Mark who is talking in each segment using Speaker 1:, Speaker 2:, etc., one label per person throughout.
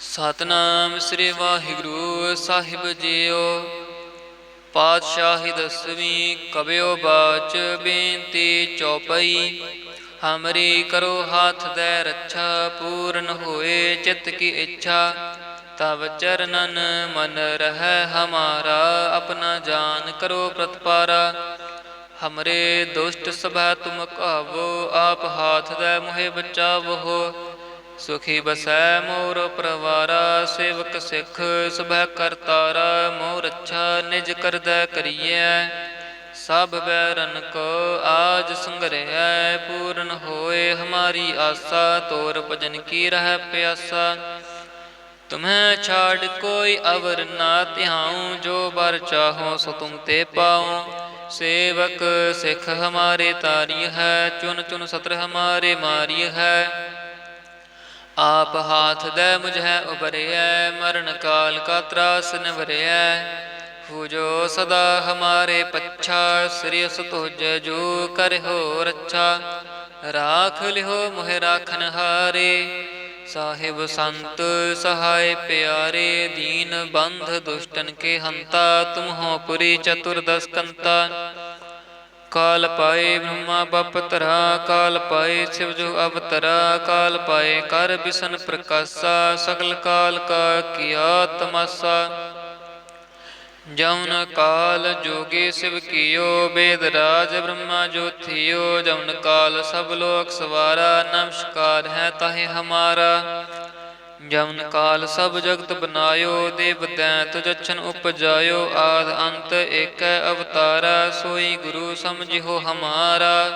Speaker 1: ਸਤਨਾਮ ਸ੍ਰੀ ਵਾਹਿਗੁਰੂ ਸਾਹਿਬ JIO. ਪਾਤਸ਼ਾਹੀ ਦਸਵੀਂ ਕਬਿਓ ਬਾਚ ਬੇਨਤੀ ਚੌਪਈ। ਹਮਰੀ ਕਰੋ ਹਾਥ ਦੈ ਰੱਛਾ, ਪੂਰਨ ਹੋਏ ਚਿੱਤ ਕੀ ਇੱਛਾ। ਤਵ ਚਰਨਨ ਮਨ ਰਹਿ ਹਮਾਰਾ, ਆਪਣਾ ਜਾਨ ਕਰੋ ਪ੍ਰਤਪਾਰਾ। ਹਮਰੇ ਦੁਸ਼ਟ ਸਭੈ ਤੁਮ ਕਾਵੋ, ਆਪ ਹਾਥ ਦੈ ਮੋਹਿ ਬਚਾਵੋ। ਸੁਖੀ ਬਸੈ ਮੋਰ ਪਰਵਾਰਾ, ਸੇਵਕ ਸਿੱਖ ਸਭੈ ਕਰਤਾਰਾ। ਮੋਰ ਰੱਛਾ ਨਿਜ ਕਰਦੈ ਕਰੀਐ, ਸਭ ਬੈਰਨ ਕੋ ਆਜ ਸੰਗਰਹਿ। ਪੂਰਨ ਹੋਏ ਹਮਾਰੀ ਆਸਾ, ਤੋਰ ਭਜਨ ਕੀ ਰਹਿ ਪਿਆਸਾ। ਤੁਮਹਿ ਛਾੜ ਕੋਈ ਅਵਰ ਨਾ ਧਿਆਉ, ਜੋ ਬਰ ਚਾਹੋ ਸੋ ਤੁਮ ਤੇ ਪਾਉ। ਸੇਵਕ ਸਿੱਖ ਹਮਾਰੇ ਤਾਰੀ ਹੈ, ਚੁਨ ਚੁਨ ਸਤਰ ਹਮਾਰੇ ਮਾਰੀ ਹੈ। ਆਪ ਹਾਥ ਦੈ ਮੁਝੈ ਉਬਰਿਐ, ਮਰਨ ਕਾਲ ਕਾ ਤਰਾਸ ਨਿਵਰਿਐ। ਪੂਜੋ ਸਦਾ ਹਮਾਰੇ ਪੱਛਾ, ਸਿਰਿਸ ਤੁਜ ਜੋ ਕਰਿਓ ਰੱਛਾ। ਰਾਖ ਲਿਓ ਮੋਹਿ ਰਾਖਨ ਹਾਰੇ, ਸਾਹਿਬ ਸੰਤ ਸਹਾਇ ਪਿਆਰੇ। ਦੀਨ ਬੰਧ ਦੁਸ਼ਟਨ ਕੇ ਹੰਤਾ, ਤੁਮ ਹੋ ਪੁਰੀ ਚਤੁਰਦਸ ਕੰਤਾ। ਕਾਲ ਪਾਏ ਬ੍ਰਹਮਾ ਬਪਤਰਾ, ਕਾਲ ਪਾਏ ਸਿਵ ਜੋ ਅਵਤਰਾ। ਕਾਲ ਪਾਏ ਕਰ ਬਿਸ਼ਨ ਪ੍ਰਕਾਸ਼ਾ, ਸਗਲ ਕਾਲ ਕਾ ਕੀਆ ਤਮਾਸਾ। ਜਉਨ ਕਾਲ ਜੋਗੀ ਸਿਵ ਕੀਓ, ਬੇਦ ਰਾਜ ਬ੍ਰਹਮਾ ਜੋ ਥਿਓ। ਜਉਨ ਕਾਲ ਸਭ ਲੋਕ ਸਵਾਰਾ, ਨਮਸਕਾਰ ਹੈ ਤਾਹਿ ਹਮਾਰਾ। ਜਉਨ ਕਾਲ ਸਭ ਜਗਤ ਬਨਾਇਓ, ਦੇਵ ਦੈਂਤ ਜਛਨ ਉਪਜਾਇਓ। ਆਦਿ ਅੰਤ ਏਕੈ ਅਵਤਾਰਾ, ਸੋਈ ਗੁਰੂ ਸਮਝਿਓ ਹਮਾਰਾ।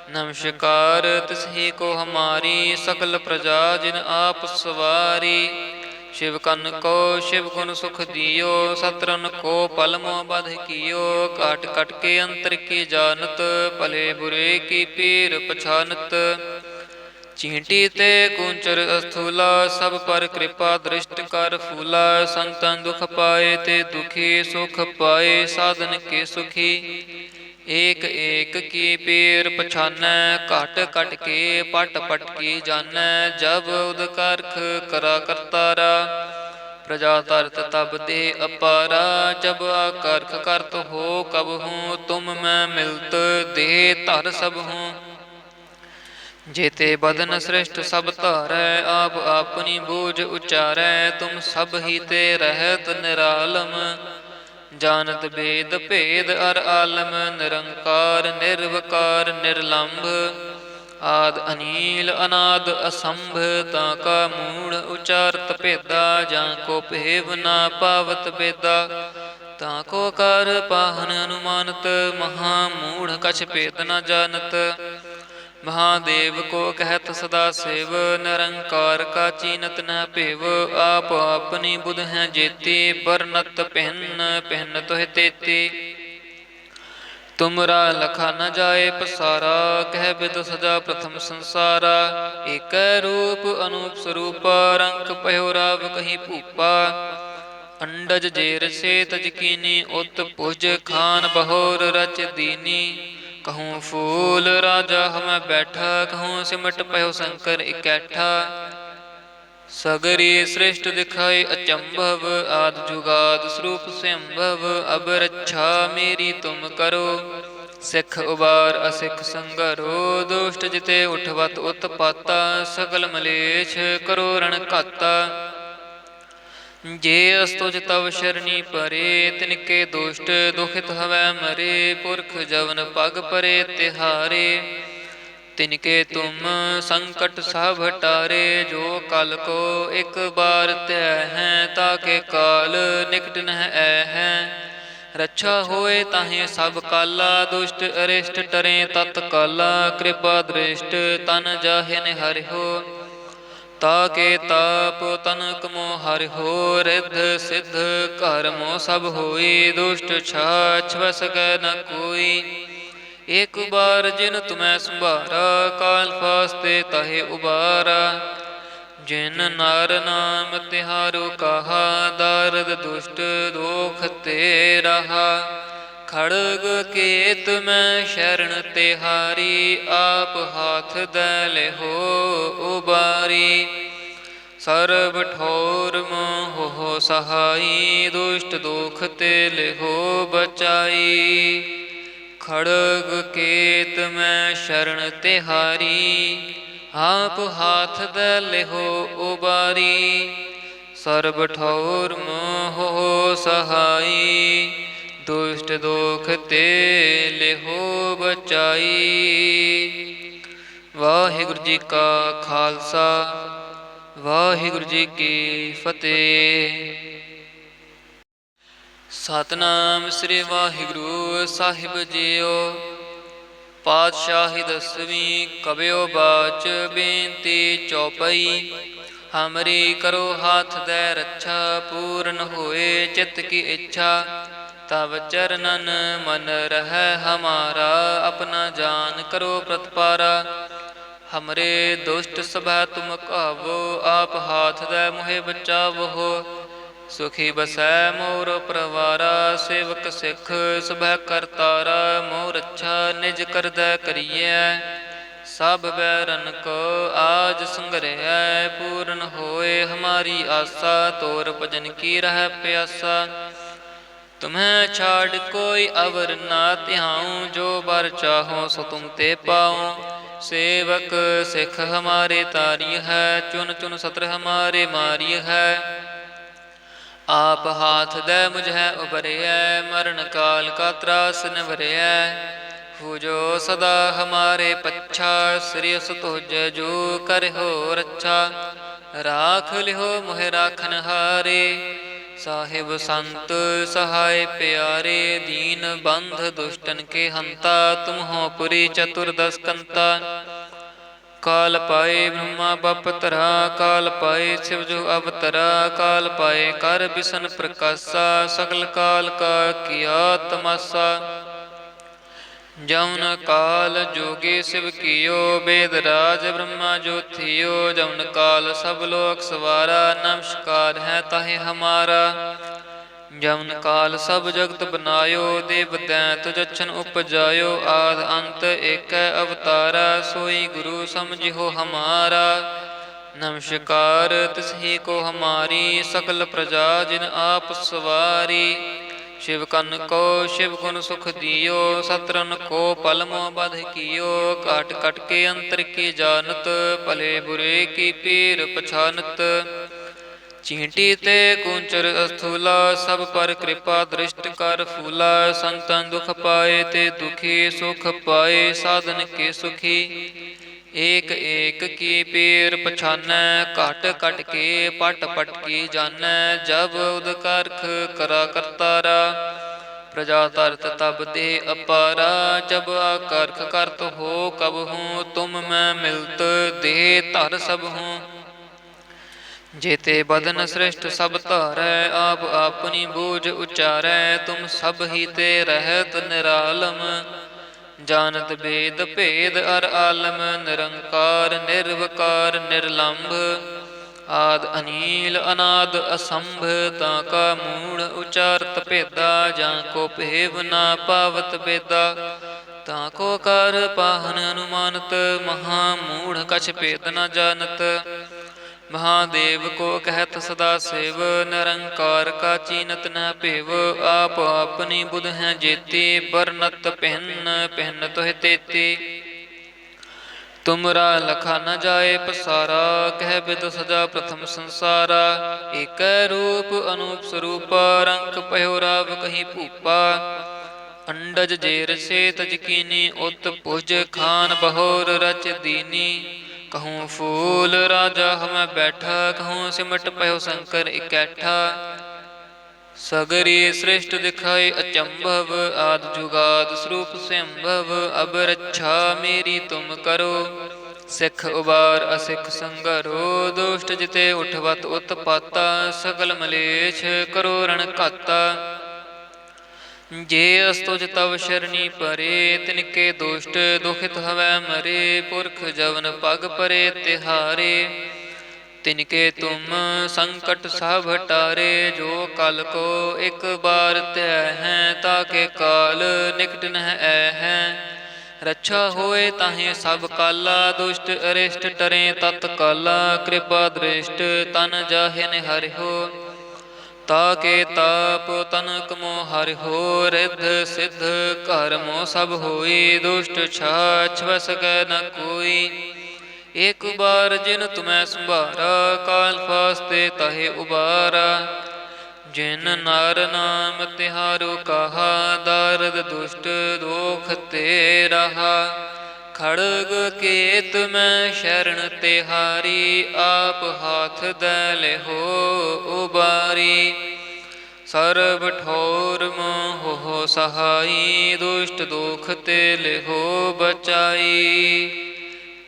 Speaker 1: ਨਮਸਕਾਰ ਤਿਸਹੀ ਕੋ ਹਮਾਰੀ, ਸਕਲ ਪ੍ਰਜਾ ਜਿਨ ਆਪ ਸਵਾਰੀ। ਸ਼ਿਵ ਕਨ ਕੋ ਸ਼ਿਵ ਗੁਣ ਸੁਖ ਦਿਓ, ਸਤਰਨ ਕੋ ਪਲ ਮੋਹ ਬਧ ਕੀਓ। ਕਾਟ ਕਟ ਕੇ ਅੰਤਰ ਕੀ ਜਾਨਤ, ਭਲੇ ਬੁਰੇ ਕੀ ਪੀਰ ਪਛਾਨਤ। ਚੀਂਟੀ ਤੇ ਕੂੰਚਰ ਅਸਥੂਲਾ, ਸਭ ਪਰ ਕਿਰਪਾ ਦ੍ਰਿਸ਼ਟ ਕਰ ਫੂਲਾ। ਸੰਤਨ ਦੁਖ ਪਾਏ ਤੇ ਦੁਖੀ, ਸੁਖ ਪਾਏ ਸਾਧਨ ਕੇ ਸੁਖੀ। ਏਕ ਏਕ ਕੀ ਪੀਰ ਪਛਾਨੈ, ਘਟ ਘਟ ਕੇ ਪਟ ਪਟ ਕੀ ਜਾਨੈ। ਜਬ ਉਦ ਕਰਖ ਕਰਾ ਕਰਤਾਰਾ, ਪ੍ਰਜਾ ਧਰਤ ਤਬ ਦੇ ਅਪਾਰਾ। ਜਬ ਆਕਰਖ ਕਰਤ ਹੋ ਕਬਹੂੰ, ਤੁਮ ਮੈਂ ਮਿਲਤ ਦੇ ਧਰ ਸਭਹੂੰ। जेते बदन श्रेष्ठ सब धारै, आप आपनी बूझ उचारै। तुम सब ही ते रहत निरालम, जानत भेद भेद अर आलम। निरंकार निर्वकार निर्लंभ, आद अनील अनाद असंभ। ताका मूढ़ उचारत भेदा, जाको भेव ना पावत बेदा। ताको कर पाहन अनुमानत, महा मूढ़ कछ भेद न जानत। महादेव को कहत सदा सेव, निरंकार का चीनत न पेव। आप अपनी बुध हैं जेती, बरनत पहन पहन तुह तेती। तुमरा लखा न जाए पसारा, कह बिद सजा प्रथम संसारा। एक रूप अनूप स्वरूपा, रंग पयो राव कहीं भूपा। अंडज जेर से तज कीनी, उत भुज खान बहोर रच दीनी। कहूँ फूल राजा हम बैठा, कहूँ सिमट पयो शंकर इकैठा। सगरी सृष्ट दिखाए अचंभव, आद जुगाद स्वरूप स्वयंभव। अब रक्षा मेरी तुम करो, सिख उबार असिख संगरो। दुष्ट जिते उठवत उत्पाता, सकल मलेच्छ करो रण घाता। जे अस्तुज तव शरणी परे, तिनके दुष्ट दुखित हवै मरे। पुरख जवन पग परे तिहारे, तिनके तुम संकट सब हटारे। जो कल को एक बार तय है, ताके काल निकट नह ऐ है। रक्षा होए ताहि सब काला, दुष्ट अरिष्ट टरे तत्काला। कृपा दृष्ट तन जाहि निहरिहो, ताके ताप तनक मोह हरिहो। रिद्ध सिद्ध घर मोह सब होई, दुष्ट छाछ बस सकै न कोई। एक बार जिन तुम्हें संभारा, काल फास्ते ताहे उबारा। जिन नार नाम तिहारो कहा, दारद दुष्ट दोख ते रहा। खड़ग केत में शरण तिहारी, आप हाथ दे लेहो उबारी। ਸਰਬ ਠੌਰ ਮੋਹ ਸਹਾਈ, ਦੁਸ਼ਟ ਦੁਖ ਤੇ ਲਿਹੋ ਬਚਾਈ। ਖੜਗ ਕੇਤ ਮੈਂ ਸ਼ਰਨ ਤਿਹਾਰੀ, ਆਪ ਹਾਥ ਦੇ ਲਿਹੋ ਉਬਾਰੀ। ਸਰਬ ਠੌਰ ਮੋਹ ਸਹਾਈ, ਦੁਸ਼ਟ ਦੁਖ ਤੇ ਲਿਹੋ ਬਚਾਈ। ਵਾਹਿਗੁਰੂ ਜੀ ਕਾ ਖਾਲਸਾ, ਵਾਹਿਗੁਰੂ ਜੀ ਕੀ ਫਤਿਹ। ਸਤਿਨਾਮ ਸ੍ਰੀ ਵਾਹਿਗੁਰੂ ਸਾਹਿਬ ਜੀਓ। ਪਾਤਸ਼ਾਹੀ ਦਸਵੀਂ ਕਬਿਓ ਬਾਚ, ਬੇਨਤੀ ਚੌਪਈ। ਹਮਰੀ ਕਰੋ ਹਾਥ ਦੇ ਰੱਛਾ, ਪੂਰਨ ਹੋਏ ਚਿੱਤ ਕੀ ਇੱਛਾ। ਤਵ ਚਰਨਨ ਮਨ ਰਹਿ ਹਮਾਰਾ, ਆਪਣਾ ਜਾਨ ਕਰੋ ਪ੍ਰਤਪਾਰਾ। ਹਮਰੇ ਦੁਸ਼ਟ ਸਭੈ ਤੁਮ ਕਾਵੋ, ਆਪ ਹਾਥ ਦੇ ਮੁਹਿ ਬਚਾਵੋ। ਸੁਖੀ ਬਸੈ ਮੋਰ ਪਰਵਾਰਾ, ਸੇਵਕ ਸਿੱਖ ਸਭੈ ਕਰਤਾਰਾ। ਮੋਹ ਰੱਛਾ ਨਿਜ ਕਰਦੈ ਕਰੀਐ, ਸਭ ਬੈਰਨ ਕੋ ਆਜ ਸੰਗਰਹਿ। ਪੂਰਨ ਹੋਏ ਹਮਾਰੀ ਆਸਾ, ਤੋਰ ਭਜਨ ਕੀ ਰਹਿ ਪਿਆਸਾ। ਤੁਮਹਿ ਛਾੜ ਕੋਈ ਅਵਰ ਨਾ ਧਿਆਉ, ਜੋ ਬਰ ਚਾਹੋ ਸੋ ਤੁਮ ਤੇ ਪਾਉ। सेवक सिख हमारे तारी है, चुन चुन सत्र हमारे मारी है। आप हाथ दे मुझे उबरे है, मरण काल का त्रास निवरे है। हो जो सदा हमारे पच्छा, श्रेयस तुझ जो कर हो रच्छा। राख लिहो मोह राखन हारे, साहिब संत सहाय प्यारे। दीन बंध दुष्टन के हंता, तुम हो पुरी चतुर्दश कंता। काल पाए ब्रह्मा बपतरा, काल पाए शिव जो अवतरा। काल पाए कर बिसन प्रकाशा, सकल काल का किया तमाशा। जौन काल जोगे शिव कियो, वेद राज ब्रह्मा जो थियो। जौन काल सब लोक सवारा, नमस्कार है ताहि हमारा। जौन काल सब जगत बनायो, देव दैत जछन उपजायो। आद अंत एक अवतारा, सोई गुरु समझिहो हमारा। नमस्कार तिसही को हमारी, सकल प्रजा जिन आप सवारी। शिव कन को शिव गुण सुख दियो, सतरन को पल मोह बध कियो। काट कट के अंतर की जानत, भले बुरे की पीर पछानत। चींटी ते कुंचर अस्थूला, सब पर कृपा दृष्ट कर फूला। संतन दुख पाए ते दुखी, सुख पाए साधन के सुखी। एक एक की पीर पछानै, घट कट के पट पट की जानै। जब उद करख करा करतारा, प्रजा तरत तब दे अपारा। जब आकर्ख करत हो कब हूँ, तुम मैं मिलत दे धर सब हूँ। जेते बदन श्रेष्ठ सब धारै, आप अपनी बूझ उचारै। तुम सब ही ते रहत निरालम, जानत भेद भेद अर आलम। निरंकार निर्वकार निर्लंभ, आद अनील अनाद असंभ। ताका मूढ़ उचारत भेदा, जाको भेव ना पावत बेदा। ताको कर पाहन अनुमानत, महामूढ़ कछ भेद न जानत। महादेव को कहत सदा सेव, निरंकार का चीनत न भेव। आप अपनी बुध हैं जेती, बरनत पहन पहन तोह तेती। तुमरा लखा न जाए पसारा, कह बिद सजा प्रथम संसारा। एक रूप अनूप स्वरूपा, रंग पयो राव कहीं भूपा। अंडज जेर से तज कीनी, उत भुज खान बहोर रच दीनी। कहूँ फूल राजा हमें बैठा, कहूँ सिमट पयो शंकर इकैठा। सगरी सृष्ट दिखाए अचंभव, आद जुगाद स्वरूप संभव। अब रक्षा मेरी तुम करो, सिख उबार असिख संगरो। दुष्ट जिते उठवत उत्पाता, सकल मलेच्छ करो रण घाता। जे अस्तुज तव शरणी परे, तिनके दुष्ट दुखित हवै मरे। पुरख जवन पग परे तिहारे, तिनके तुम संकट सब हटारे। जो कल को एक बार तय हैं, ताके काल निकट न है। रक्षा होए ताहे सब काला, दुष्ट अरिष्ट टरे तत्काला, कृपा दृष्ट तन जाहिन हरिहो, ताके ताप तनक मो हरिहो, रिद्ध सिद्ध कर्मो सब होई, दुष्ट छाछ बस कै न कोई। एक बार जिन तुम्हें संभारा, काल फास्ते ताहे उबारा, जिन नर नाम तिहारो कहा, दारद दुष्ट दोख ते रहा, खड़ग केत में शरण तिहारी, आप हाथ दल हो उबारी, सर्ब ठोर मोह सहाई, दुष्ट दोख ते हो बचाई,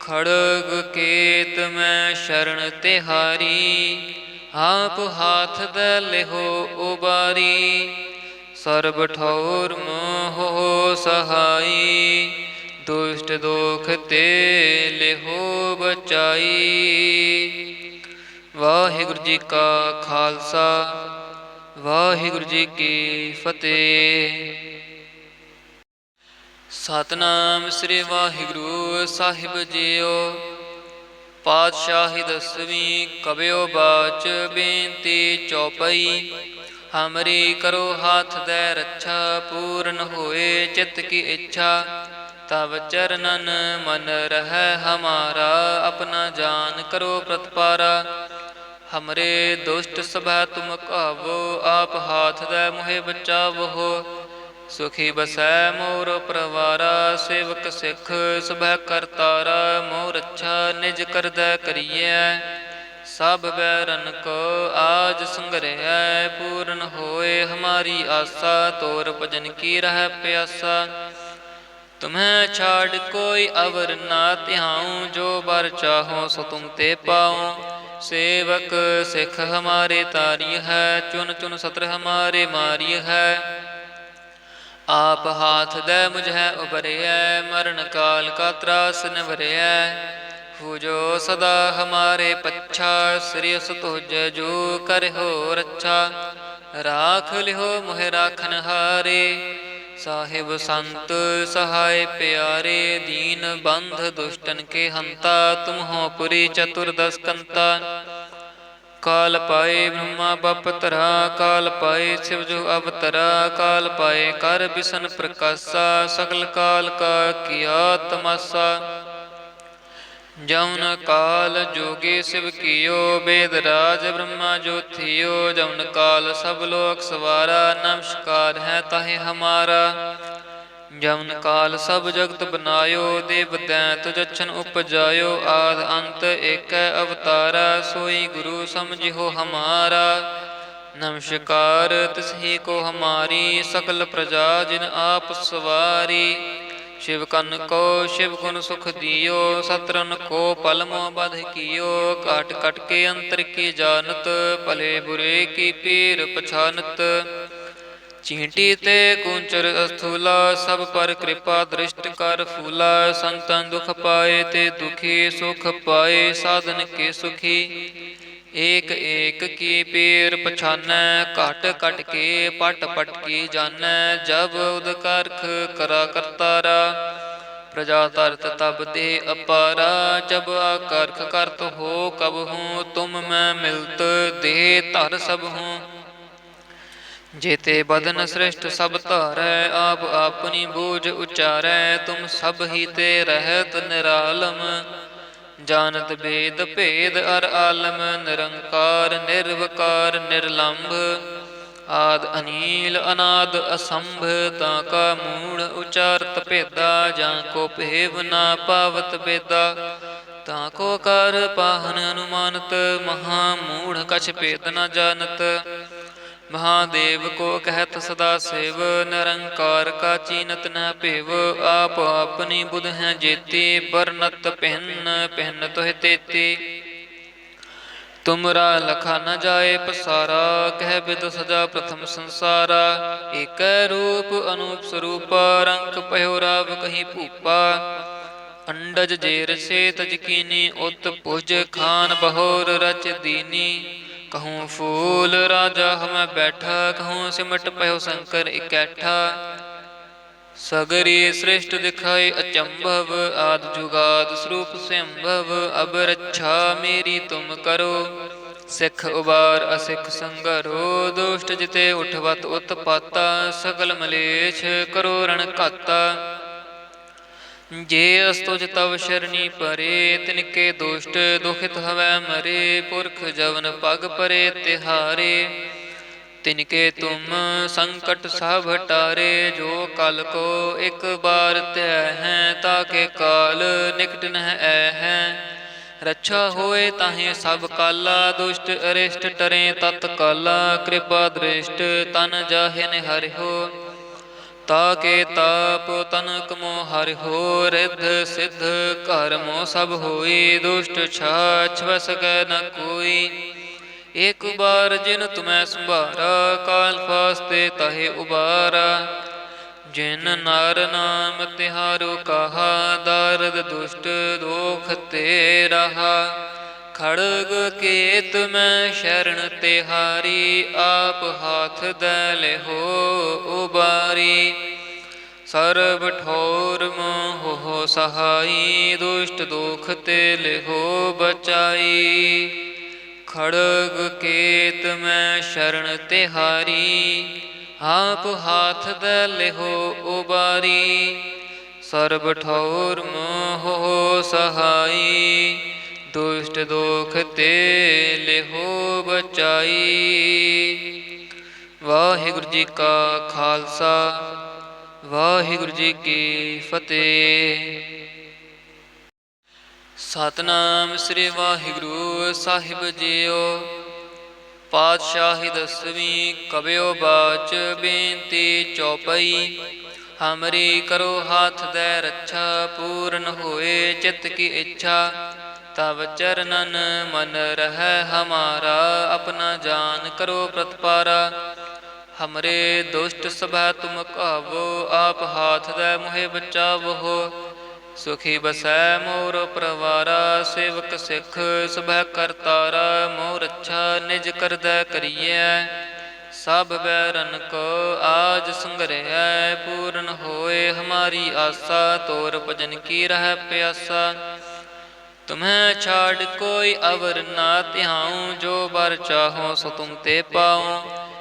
Speaker 1: खड़ग केत में शरण तिहारी, आप हाथ दल हो उबारी, सर्ब ठौर मोह सहाई, दुष्ट दोख ते हो बचाई। वाहिगुरु जी का खालसा, वाहिगुरु जी की फतेह। सतनाम श्री वाहिगुरु साहिब जीओ। पातशाही दसवीं कबियो बाच बेनती चौपई। हमरी करो हाथ दे रक्षा, पूर्ण होए चित्त की इच्छा, तब चरणन मन रह हमारा, अपना जान करो प्रतिपारा। हमरे दुष्ट सभा तुम कावो, आप हाथ दे मोहे बचावो, सुखी बसै मोर परवारा, सेवक सिख सुबह करतारा, मोर अच्छा निज करदै करिए, सब बैरन को आज संग्रह, पूर्ण होए हमारी आशा, तोर भजन की रह प्यासा। तुम्हें छाड़ कोई अवर ना ध्याऊं, जो बर चाहो सो तुम ते पाऊं, सेवक सिख हमारे तारी है, चुन चुन सत्र हमारे मारी है, आप हाथ दे मुझे उबरिया, मरण काल का त्रास निवरिया, पूजो सदा हमारे पच्छा, श्री तुझ जो कर हो रक्षा, राख लिहो मोहे राखन हारे, साहिब संत सहाय प्यारे, दीन बंध दुष्टन के हंता, तुम हो पुरी चतुर्दश कंता, काल पाए ब्रह्मा बपतरा, काल पाए शिव जो अवतरा, काल पाए कर बिसन प्रकाशा, सकल काल का किया तमाशा, जौन काल जोगे शिव कियो, वेद राज ब्रह्मा जो थियो, जौन काल सब लोक सवारा, नमस्कार है ताहे हमारा, जौन काल सब जगत बनायो, देव दैत जछन उपजायो, आद अंत एक अवतारा, सोई गुरु समझिहो हमारा, नमस्कार तिसही को हमारी, सकल प्रजा जिन आप सवारी, शिव कन को शिव गुण सुख दियो, सत्रन को पलमो बध कियो, काट कट के अंतर की जानत, भले बुरे की पीर पछानत, चींटी ते कुंचर स्थूला, सब पर कृपा दृष्ट कर फूला, संतन दुख पाए ते दुखी, सुख पाए साधन के सुखी, एक एक की पीर पछानै, घट कट के पट पट की जानै, जब उद करख करा करतारा, प्रजा तरत तब दे अपारा, जब आकर्ख करत हो कब हूँ, तुम मैं मिलत दे धर सब हूँ, जेते बदन श्रेष्ठ सब धारै, आप अपनी बूझ उचारै, तुम सब ही ते रहत निरालम, जानत भेद भेद अर आलम, निरंकार निर्वकार निर्लंभ, आद अनील अनाद असंभ, ताका मूढ़ उचारत भेदा, जाको भेव ना पावत बेदा, ताको कर पाहन अनुमानत, महामूढ़ कछ भेद न जानत, महादेव को कहत सदा सेव, निरंकार का चीनत न पेव, आप अपनी बुध हैं जेती, बरनत पहन पहन तोह तेती, तुमरा लखा न जाए पसारा, कह बिद सजा प्रथम संसारा, एक रूप अनूप स्वरूपा, रंग पयो राव कहीं भूपा, अंडज जेर से तज कीनी, उत भुज खान बहोर रच दीनी, कहूँ फूल राजा हमें बैठा, कहूँ सिमट पयो शंकर इकैठा, सगरी सृष्ट दिखाई अचंभव, आद जुगाद स्वरूप संभव। अब रक्षा मेरी तुम करो, सिख उबार असिख संगरो। दुष्ट जिते उठवत उत्पाता, सकल मलेच्छ करो रण घाता। जे अस्तुज तव शरणी परे, तिनके दुष्ट दुखित हवै मरे। पुरख जवन पग परे तिहारे, तिनके तुम संकट सब हटारे। जो कल को एक बार तय हैं, ताके काल निकट नह हैं। रक्षा होए ताहि सब काला, दुष्ट अरिष्ट टरे तत्काला। कृपा दृष्ट तन जाहिन हरिहो, ताके ताप तनक मो हरिहो। रिद्ध सिद्ध घर मो सब होई, दुष्ट छाछ बस कै न कोई। एक बार जिन तुम्हें संभारा, काल फास्ते ताहे उबारा। जिन नार नाम तिहारो कहा, दारद दुष्ट दोख ते रहा। खड़ग केत में शरण तिहारी, आप हाथ दल हो उबारी। सर्ब ठोर मोह सहाई, दुष्ट दोख ते हो बचाई। खड़ग केत में शरण तिहारी, आप हाथ दल हो उबारी। सर्ब ठौर मोह सहाई, दुष्ट दोख ते हो बचाई। वाहिगुरु जी का खालसा, वाहिगुरु जी की फतेह। सतनाम श्री वाहिगुरु साहिब जीओ। पातशाही दसवीं कबियो बाच, बेनती चौपई। हमरी करो हाथ दे रक्षा, पूर्ण होए चित्त की इच्छा। तब चरणन मन रहे हमारा, अपना जान करो प्रतिपारा। हमरे दुष्ट सभा तुम कहावो, आप हाथ दे मोहे बचावो। सुखी बसै मोर परवारा, सेवक सिख सुभै करतारा। मोर रक्षा निज करदै करियै, सब बैरन को आज संग्रह। पूर्ण होए हमारी आशा, तोर भजन की रह प्यासा। तुम्हें छाड़ कोई अवर ना ध्याऊं, जो बर चाहो सो तुम ते पाऊं।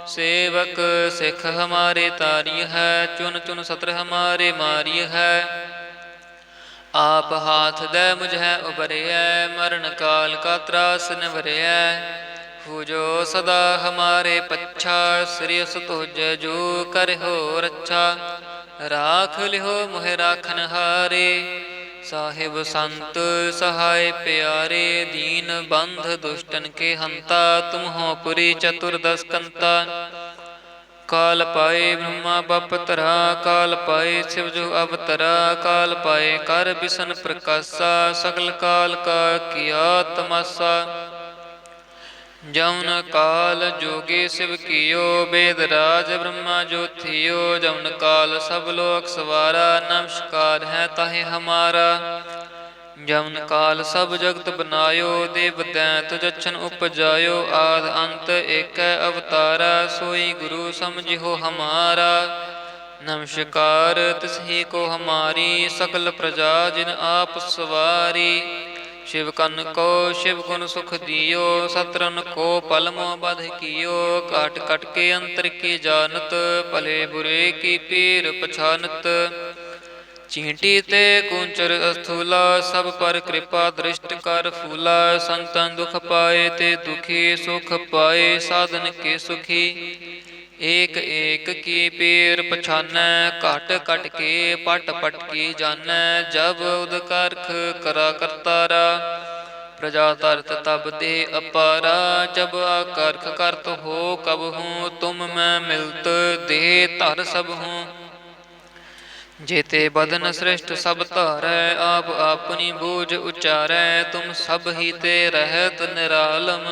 Speaker 1: सेवक सिख हमारे तारी है, चुन चुन सत्र हमारे मारी है। आप हाथ दे मुझे उबरिया, मरण काल का त्रास निवरिया। पूजो सदा हमारे पच्छा, श्रेयस तुझ जो कर हो रक्षा। राख लिहो मोहे राखन हारे, साहिब संत सहाय प्यारे। दीन बंध दुष्टन के हंता, तुम हो पुरी चतुर्दश कंता। काल पाए ब्रह्मा बपतरा, काल पाए शिव जो अवतरा। काल पाए कर बिसन प्रकाशा, सकल काल का किया तमाशा। जौन काल जोगे शिव कियो, वेद राज ब्रह्मा जो थियो। जौन काल सब लोक सवारा, नमस्कार है ताहे हमारा। जौन काल सब जगत बनायो, देव दैत जछन उपजायो। आद अंत एक अवतारा, सोई गुरु समझिहो हमारा। नमस्कार तिसही को हमारी, सकल प्रजा जिन आप सवारी। शिव कन को शिव गुण सुख दियो, सत्रन को पल मोह बध कियो। काट कट के अंतर की जानत, भले बुरे की पीर पछानत। चींटी ते कुंचर अस्थूला, सब पर कृपा दृष्ट कर फूला। संतन दुख पाए ते दुखी, सुख पाए साधन के सुखी। एक एक की पीर पछानै, घट कट के पट पट की जानै। जब उदकारख करा करतारा, प्रजा तरत तब दे अपारा। जब आकारख करत हो कब हूँ, तुम मैं मिलत दे धर सब हूँ। जेते बदन श्रेष्ठ सब धारै, आप अपनी बूझ उचारै। तुम सब ही ते रहत निरालम,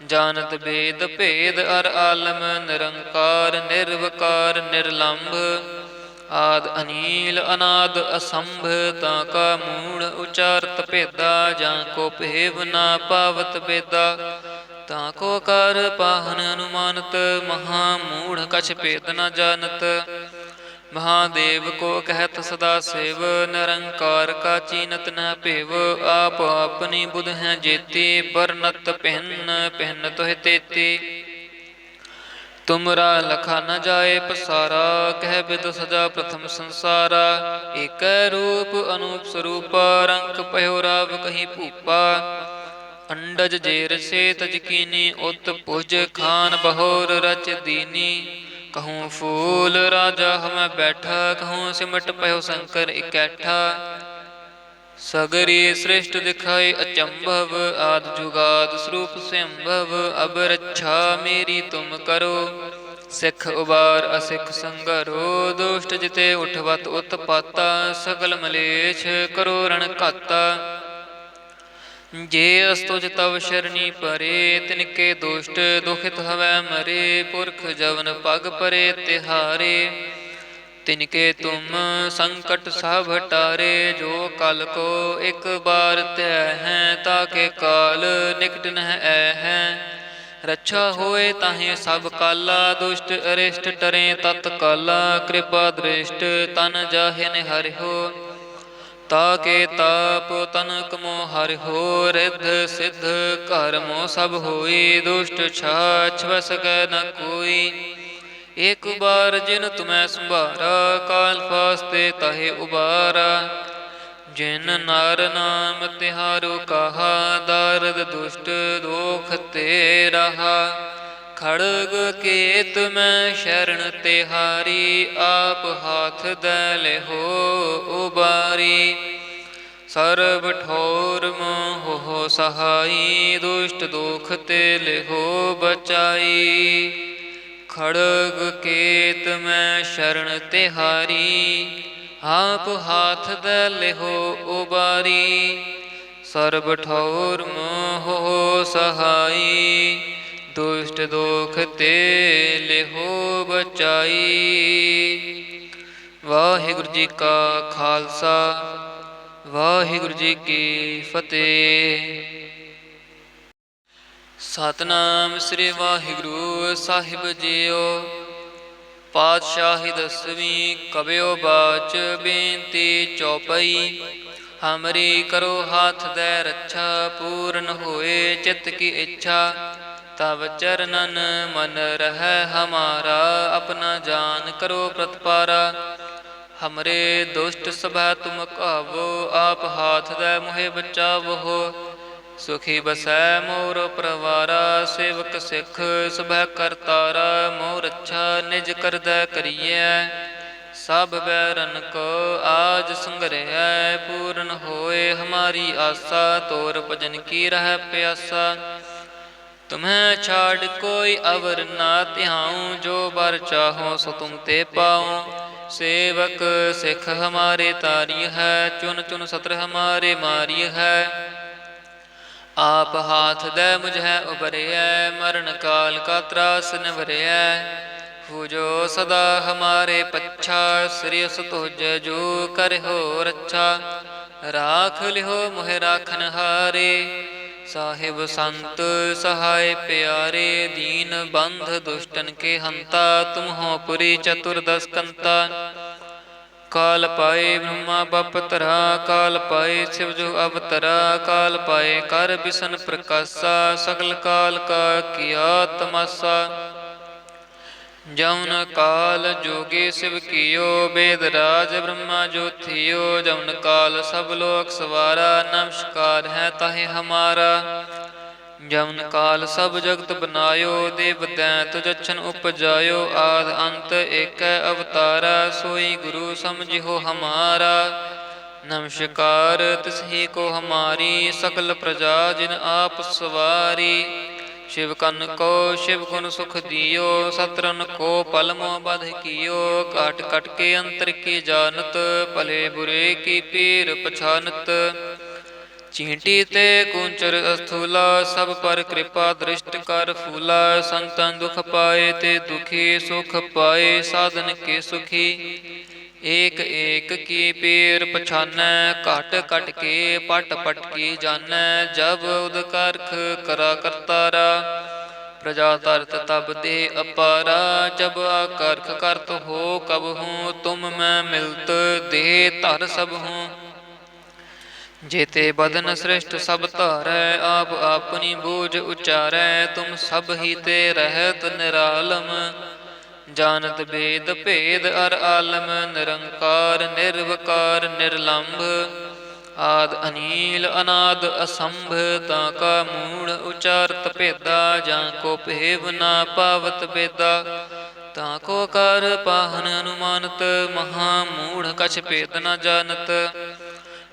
Speaker 1: जानत भेद भेद अर आलम। निरंकार निर्वकार निर्लंभ, आद अनील अनाद असंभ। ताका मूढ़ उचारत भेदा, जाको भेव ना पावत बेदा। ताको कार पाहन अनुमानत, महामूढ़ कछ भेद न जानत। महादेव को कहत सदा सेव, निरंकार का चीनत न पेव। आप अपनी बुध हैं जेती, बरनत पहन पहन तुह तेती। तुमरा लखा न जाए पसारा, कह बिद सजा प्रथम संसारा। एक रूप अनूप स्वरूपा, रंग पयो राव कहीं भूपा। अंडज जेर से तज कीनी, उत भुज खान बहोर रच दीनी। कहूँ फूल राजा हम बैठा, कहूँ सिमट पयो शंकर इकैठा। सगरी श्रेष्ठ दिखाए अचंभव, आद जुगाद स्वरूप संभव। अब रक्षा मेरी तुम करो, सिख उबार असिख संगरो। दुष्ट जिते उठवत उत्पाता, सगल मलेच्छ करो रण घाता। जे अस्तुज तव शरणी परे, तिनके दुष्ट दुखित हवै मरे। पुरख जवन पग परे तिहारे, तिनके तुम संकट सब हटारे। जो कल को एक बार तय हैं, ताके काल निकट नह ऐ हैं। रक्षा होए ताहि सब काला, दुष्ट अरिष्ट टरें तत्काला। कृपा दृष्ट तन जाहे निहरिहो, ताके ताप तनक मोह हरिहो। रिद्ध सिद्ध कर्मो सब होई, दुष्ट छाछ बस कै न कोई। एक बार जिन तुम्हें संभारा, काल फास्ते ताहे उबारा। जिन नार नाम तिहारो कहा, दारद दुष्ट दोख ते रहा। खड़ग केत में शरण तिहारी, आप हाथ दल हो उबारी। सर्व ठोर मोह सहाई, दुष्ट दोख ते लिहो बचाई। खड़ग केत में शरण तिहारी, आप हाथ दल हो उबारी। सर्व ठौर मोह सहाई, दुष्ट दोख ते लिहो बचाई। वाहिगुरु जी का खालसा, वाहिगुरु जी की फतेह। सतनाम श्री वाहिगुरु साहिब जीओ। पातशाही दसवीं कबियो बाच, बेनती चौपई। हमरी करो हाथ दे रक्षा, पूर्ण होए चित्त की इच्छा। तब चरणन मन रहे हमारा, अपना जान करो प्रतिपारा। हमरे दुष्ट सभा तुम कावो, आप हाथ दे मोहे बचावो। सुखी बसै मोर परवारा, सेवक सिख सुभै करतारा। मोर रक्षा निज करदै करियै, सब बैरन को आज संग्रह। पूर्ण होए हमारी आशा, तोर भजन की रह प्यासा। तुम्हें छाड़ कोई अवर ना ध्याऊं, जो बर चाहो सो तुम ते पाऊं। सेवक सिख हमारे तारी है, चुन चुन सत्र हमारे मारी है। आप हाथ दे मुझे उबरिय, मरण काल का त्रास निवरिय। पूजो सदा हमारे पच्छा, श्रेयस तुझ जो कर हो रक्षा। राख लिहो मोहे राखन हारे, साहिब संत सहाय प्यारे। दीन बंध दुष्टन के हंता, तुम हो पुरी चतुर्दश कंता। काल पाए ब्रह्मा बपतरा, काल पाए शिव जो अवतरा। काल पाए कर बिसन प्रकाशा, सकल काल का किया तमाशा। जौन काल जोगे शिव कियो, वेद राज ब्रह्मा जो थियो। जौन काल सब लोक सवारा, नमस्कार है ताहे हमारा। जौन काल सब जगत बनायो, देव दैत जछन उपजायो। आद अंत एक अवतारा, सोई गुरु समझिहो हमारा। नमस्कार तिसही को हमारी, सकल प्रजा जिन आप सवारी। शिव कन को शिव गुण सुख दियो, सत्रन को पलमो बध कियो। काट कट के अंतर की जानत, भले बुरे की पीर पछानत। चींटी ते कुंचर स्थूला, सब पर कृपा दृष्ट कर फूला। संतन दुख पाए ते दुखी, सुख पाए साधन के सुखी। एक एक की पीर पछानै, घट कट के पट पट की जानै। जब उद करख करा करतारा, प्रजा तरत तब दे अपारा, जब आकर्ख करत हो कब हूँ, तुम मैं मिलत दे धर सब हूँ। जेते बदन श्रेष्ठ सब धारै, आप अपनी बूझ उचारै, तुम सब ही ते रहत निरालम। जानत भेद भेद अर आलम, निरंकार निर्वकार निर्लंभ। आद अनील अनाद असंभ, ताका मूढ़ उचारत भेदा, जाको भेव ना पावत बेदा। ताको कर पाहन अनुमानत, महामूढ़ कछ भेद न जानत।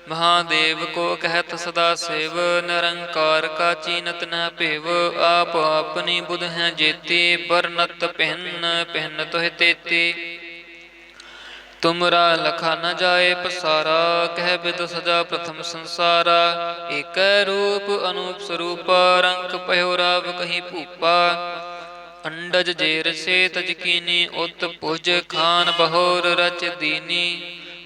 Speaker 1: महादेव को कहत सदा सेव, निरंकार का चीनत न भेव। आप अपनी बुध हैं जेती, बरनत पहन पहन तोह तेती। तुमरा लखा न जाए पसारा, कह बिद सजा प्रथम संसारा। एक रूप अनूप स्वरूपा, रंक पयो राव कहीं भूपा। अंडज जेर से तज कीनी, उत भुज खान बहोर रच दीनी।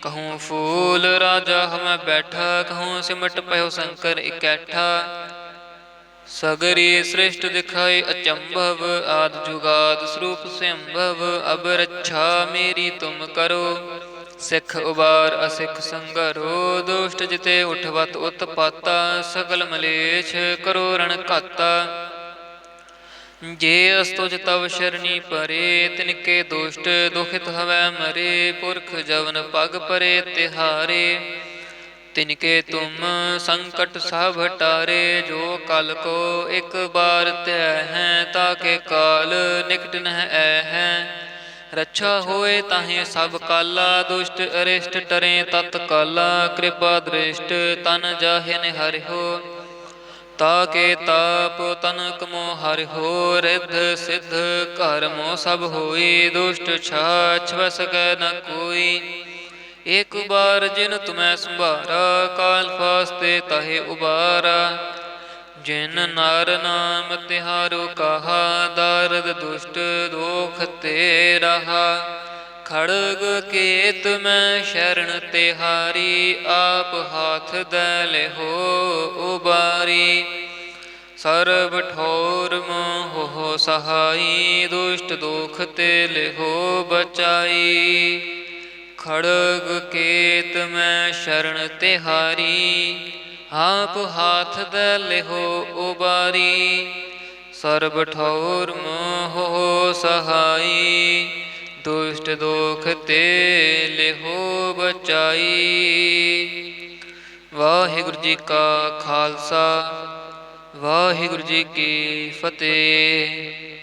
Speaker 1: कहूँ फूल राजा हम बैठा, कहूँ सिमट पयो शंकर इकैठा। सगरी सृष्ट दिखाए अचंभव, आद जुगाद स्वरूप संभव। अब रक्षा मेरी तुम करो, सिख उबार असिख संगरो। दुष्ट जिते उठवत उत्पाता, सकल मलेच्छ करो रण घाता। जे अस्तुज तव शरणी परे, तिनके दुष्ट दुखित हवै मरे। पुरख जवन पग परे तिहारे, तिनके तुम संकट सब हटारे। जो कल को एक बार तय हैं, ताके काल निकट नह ऐ हैं। रक्षा होए ताहे सब काला, दुष्ट अरिष्ट टरे तत्काला। कृपा दृष्ट तन जाहे निहरिहो, ताके ताप तनक मो हरिहो। रिद्ध सिद्ध कर्मो सब होई, दुष्ट छाछ बस सकै न कोई। एक बार जिन तुम्हें संभारा, काल फास्ते ताहे उबारा। जिन नार नाम तिहारो कहा, दारद दुष्ट दोख ते रहा। खड़ग केत में शरण तिहारी, आप हाथ दल हो उबारी। सर्व ठोर मोह हो सहाई, दुष्ट दोख ते लिहो बचाई। खड़ग केत में शरण तिहारी, आप हाथ दल हो उबारी। सर्व ठौर मोह हो सहाई, दुष्ट दोख ते लिहो बचाई। वाहिगुरु जी का खालसा, वाहिगुरु जी की फतेह।